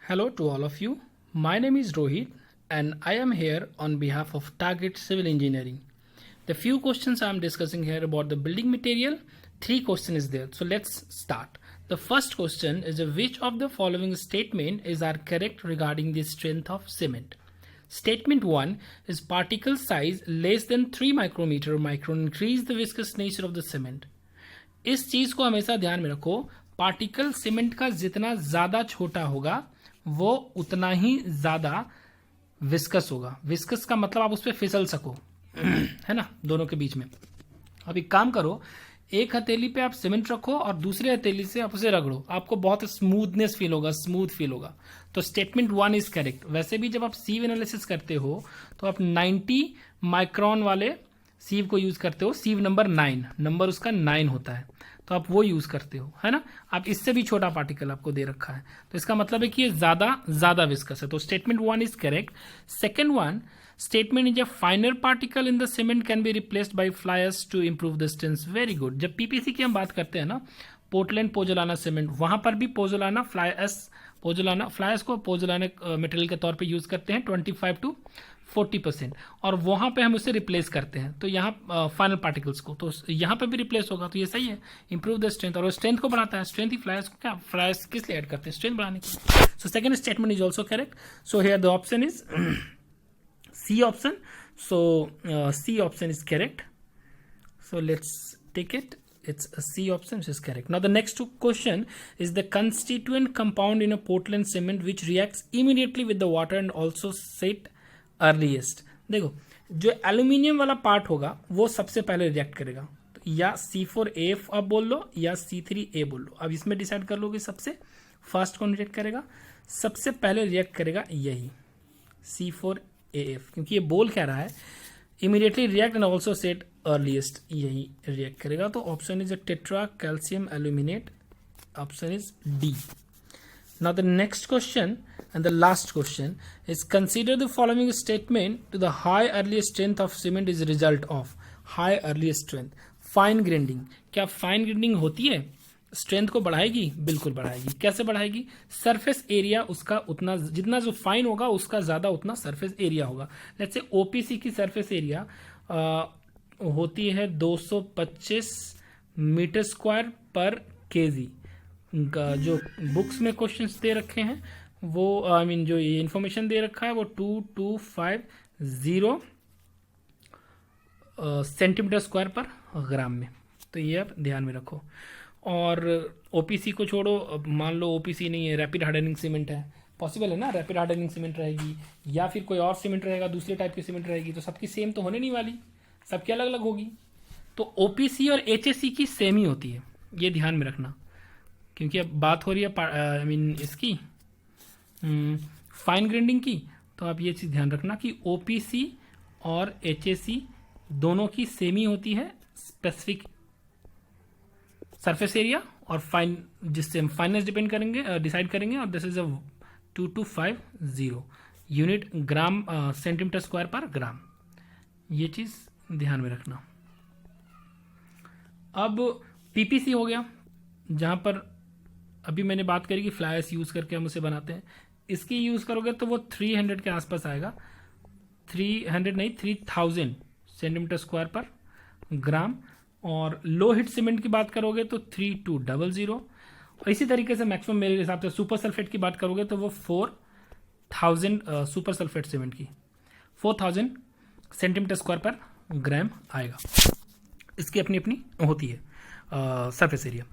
Hello to all of you. My name is Rohit and I am here on behalf of Target Civil Engineering. The few questions I am discussing here about the building material, 3 questions is there. So let's start. The first question is which of the following statement is are correct regarding the strength of cement? Statement 1 is particle size less than 3 micrometer micron increase the viscous nature of the cement. इस चीज को हमेशा ध्यान में रखो, particle cement का जितना ज्यादा छोटा होगा वो उतना ही ज्यादा विस्कस होगा. विस्कस का मतलब आप उस पर फिसल सको, है ना, दोनों के बीच में. अब एक काम करो, एक हथेली पे आप सीमेंट रखो और दूसरे हथेली से आप उसे रगड़ो, आपको बहुत स्मूथनेस फील होगा, स्मूथ फील होगा. तो स्टेटमेंट 1 इज करेक्ट. वैसे भी जब आप सीव एनालिसिस करते हो तो आप 90 माइक्रोन वाले सीव को यूज करते हो. सीव नंबर 9, नंबर उसका 9 होता है, तो आप वो यूज करते हो, है ना. आप इससे भी छोटा पार्टिकल आपको दे रखा है, तो इसका मतलब है कि ये ज्यादा विस्कस है. तो statement 1 is correct. Second one, statement is a finer particle in the cement can be replaced by fly ash to improve the strength. Very good. जब पीपीसी की हम बात करते हैं ना, पोर्टलैंड पोजोलाना सीमेंट, वहां पर भी पोजोलाना फ्लाई एश को पोजोलाना मटेरियल के तौर पे यूज करते हैं 25 to 40%, और वहां पे हम उसे रिप्लेस करते हैं. तो यहाँ फाइनल पार्टिकल्स को, तो यहाँ पे भी रिप्लेस होगा, तो ये सही है. इंप्रूव द स्ट्रेंथ, और वो स्ट्रेंथ को बढ़ाता है. स्ट्रेंथ ही फ्लाई एश को, क्या फ्लाई एश किस लिए ऐड करते हैं? स्ट्रेंथ बढ़ाने के. So second statement is also correct. So here the option is C option. So C option is correct. So let's take it. It's a C option which is correct. Now the next question is the constituent compound in a Portland cement which reacts immediately with the water and also set earliest. देखो, जो aluminium वाला part होगा वो सबसे पहले react करेगा. तो या C4AF आप बोल लो या C3A बोल लो. अब इसमें डिसाइड कर लो कि सबसे फर्स्ट कौन रिएक्ट करेगा. सबसे पहले रिएक्ट करेगा यही C4AF, क्योंकि ये बोल कह रहा है immediately react and also set earliest, यही रिएक्ट करेगा. तो option is tetra calcium aluminate. Option is D. Now the next question and the last question is consider the following statement to the high early strength of cement is result of high early strength. Fine grinding. क्या fine grinding होती है strength को बढ़ाएगी? बिल्कुल बढ़ाएगी. कैसे बढ़ाएगी? Surface area उसका उतना, जितना जो फाइन होगा उसका ज्यादा उतना सरफेस एरिया होगा. लेट्स से ओपीसी की सरफेस एरिया होती है 225 मीटर स्क्वायर पर केजी. जो बुक्स में क्वेश्चंस दे रखे हैं वो जो ये इंफॉर्मेशन दे रखा है वो 2250 सेंटीमीटर स्क्वायर पर ग्राम में. तो ये आप ध्यान में रखो. और ओपीसी को छोड़ो, मान लो ओपीसी नहीं है, रैपिड हार्डनिंग सीमेंट है, पॉसिबल है ना, रैपिड हार्डनिंग सीमेंट रहेगी या फिर कोई और सीमेंट रहेगा, दूसरे टाइप की सीमेंट रहेगी, तो सबकी सेम तो होने नहीं वाली, सबकी अलग अलग होगी. तो ओपीसी और एचएससी की सेम ही होती है, ये ध्यान में रखना, क्योंकि अब बात हो रही है इसकी फाइन ग्राइंडिंग की. तो आप ये चीज़ ध्यान रखना कि ओपीसी और एचएससी दोनों की सेम ही होती है स्पेसिफिक सरफेस एरिया और फाइन, जिससे हम फाइननेस डिपेंड करेंगे, डिसाइड करेंगे. और this is a 2250 unit gram centimetre square पर ग्राम. ये चीज ध्यान में रखना. अब पीपीसी हो गया, जहां पर अभी मैंने बात करी कि फ्लाई एश यूज करके हम उसे बनाते हैं. इसकी यूज करोगे तो वो 300 के आसपास आएगा. 3000 सेंटीमीटर स्क्वायर पर ग्राम. और लो हिट सीमेंट की बात करोगे तो 3200. और इसी तरीके से मैक्सिमम मेरे हिसाब से सुपर सल्फेट की बात करोगे तो वो 4000 सुपर सल्फेट सीमेंट की 4000 सेंटीमीटर स्क्वायर पर ग्राम आएगा. इसकी अपनी अपनी होती है सरफेस एरिया.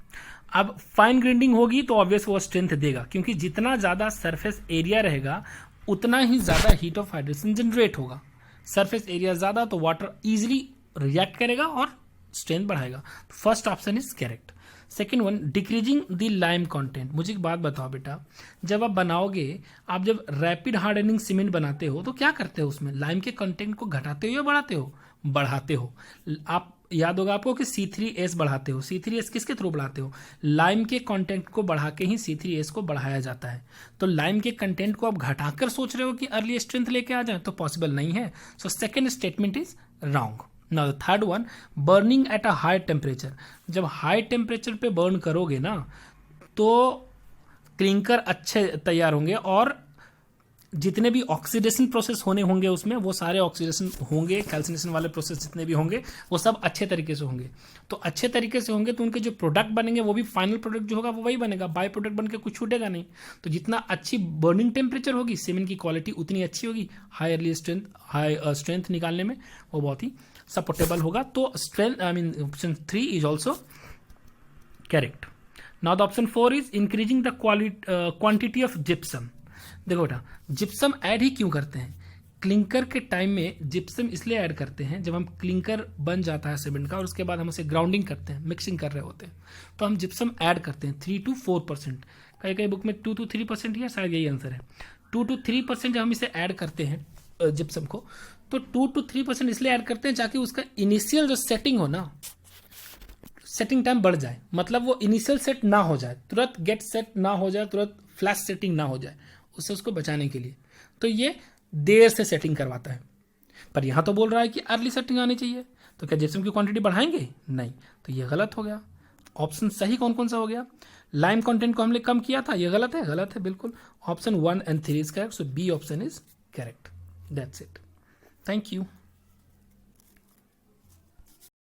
अब फाइन ग्राइंडिंग होगी तो ऑब्वियस वो स्ट्रेंथ देगा, क्योंकि जितना ज़्यादा सरफेस एरिया रहेगा उतना ही ज़्यादा हीट ऑफ हाइड्रेशन जनरेट होगा. सरफेस एरिया ज़्यादा तो वाटर ईजिली रिएक्ट करेगा और स्ट्रेंथ बढ़ाएगा. First option is correct. Second one, decreasing the lime content. मुझे एक बात बताओ बेटा, जब आप बनाओगे, आप जब रैपिड हार्डनिंग सीमेंट बनाते हो तो क्या करते हो, उसमें लाइम के कंटेंट को घटाते हो या बढ़ाते हो? बढ़ाते हो. आप याद होगा आपको कि C3S बढ़ाते हो. C3S किसके थ्रू बढ़ाते हो? लाइम के कंटेंट को बढ़ा के ही C3S को बढ़ाया जाता है. तो लाइम के कंटेंट को आप घटाकर सोच रहे हो कि अर्ली स्ट्रेंथ लेके आ जाए, तो पॉसिबल नहीं है. So second statement is wrong. Now the third one, burning at a high temperature. जब हाई टेम्परेचर पे बर्न करोगे ना तो क्लिंकर अच्छे तैयार होंगे और जितने भी ऑक्सीडेशन प्रोसेस होने होंगे उसमें वो सारे ऑक्सीडेशन होंगे, कैल्सिनेशन वाले प्रोसेस जितने भी होंगे वो सब अच्छे तरीके से होंगे। तो अच्छे तरीके से होंगे तो उनके जो प्रोडक्ट बनेंगे वो भी फाइनल प्रोडक्ट जो होगा वो वही बनेगा, बाय प्रोडक्ट बन के कुछ छूटेगा नहीं। तो जितना अच्छी बर्निंग टेम्परेचर होगी सीमेंट की क्वालिटी उतनी अच्छी होगी, हाई स्ट्रेंथ निकालने में वो बहुत ही सपोर्टेबल होगा। तो strength option 3 is also correct. Now the option 4 is increasing the quantity of gypsum. देखो बेटा, जिप्सम ऐड ही क्यों करते हैं? क्लिंकर के टाइम में जिप्सम इसलिए ऐड करते हैं, जब हम क्लिंकर बन जाता है सीमेंट का और उसके बाद हम उसे ग्राउंडिंग करते हैं, मिक्सिंग कर रहे होते हैं, तो हम जिप्सम ऐड करते हैं 3 to 4%। कई कई बुक में 2 to 3% ही है, शायद यही आंसर है। 2 to 3% जब हम इसे ऐड करते हैं जिप्सम को, तो 2 to 3% इसलिए ऐड करते हैं ताकि उसका इनिशियल जो सेटिंग हो ना, सेटिंग टाइम बढ़ जाए। मतलब वो इनिशियल सेट ना हो जाए, तुरंत गेट सेट ना हो जाए, तुरंत फ्लैश सेटिंग ना हो जाए, उससे उसको बचाने के लिए। तो ये देर से सेटिंग करवाता है। पर यहां तो बोल रहा है कि अर्ली सेटिंग आनी चाहिए, तो क्या जिप्सम की क्वांटिटी बढ़ाएंगे? नहीं, तो ये गलत हो गया। ऑप्शन सही कौन कौन सा हो गया? लाइम कंटेंट को हमने कम किया था, ये गलत है, गलत है बिल्कुल। Option 1 and 3 is correct, so B option is correct. That's it, thank you.